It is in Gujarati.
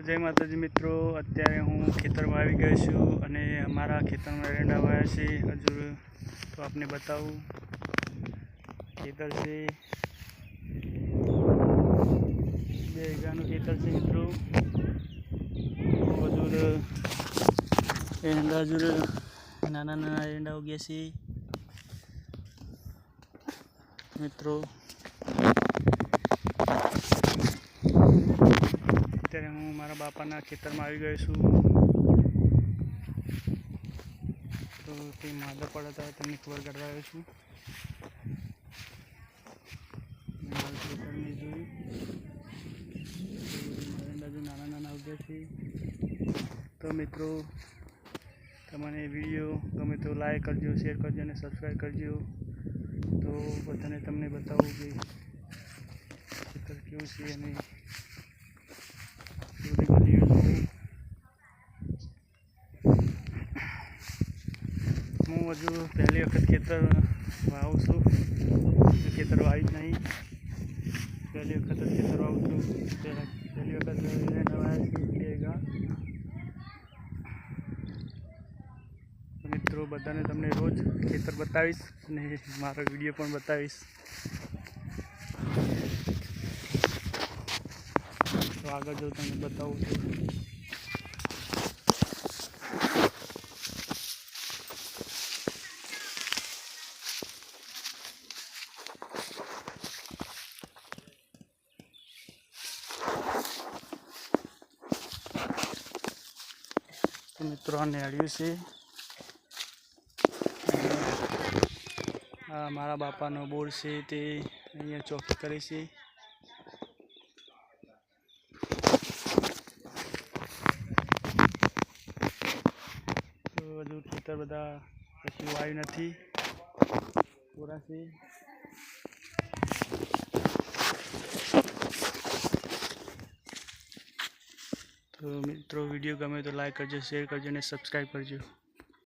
જય માતાજી મિત્રો, અત્યારે હું ખેતરમાં આવી ગયો છું અને અમારા ખેતરમાં એરંડા વાયા છે. હજુ તો આપને બતાવું, ખેતર છે 2 વીઘાનું ખેતર છે મિત્રો. હજુ એરંડા નાના એરંડા ઉગ્યા છે મિત્રો. અત્યારે હું મારા બાપાના ખેતરમાં આવી ગયો છું. તો તે માદા પડ્યા હતા તેની ખબર કાઢવા આવ્યો છું. ખેતરની જોયું નાના ઉગ્યા છે. તો મિત્રો, તમને વિડીયો ગમે તો લાઈક કરજો, શેર કરજો અને સબસ્ક્રાઈબ કરજો. તો બધાને તમને બતાવું કે ખેતર કેવું છે અને હું હજુ પહેલી વખત ખેતર વાવું છું. ખેતર વાવી જ નહીં, પહેલી વખત જ ખેતર વાવું છું. પહેલી વખત વાવ્યા છે 2 વીઘા. મિત્રો, બધાને તમને રોજ ખેતર બતાવીશ અને મારો વિડીયો પણ બતાવીશ. તો આગળ જો તમને બતાવું છું. તો મિત્રો, આ નેળિયું છે. આ મારા બાપાનો બોર છે, તે અહીંયા ચોકી કરે છે. તો હજુ ખેતર બધા કશું વાવ્યું નથી, પૂરા છે. તો મિત્રો, વિડીયો ગમે તો લાઈક કરજો, શેર કરજો અને સબસ્ક્રાઈબ કરજો.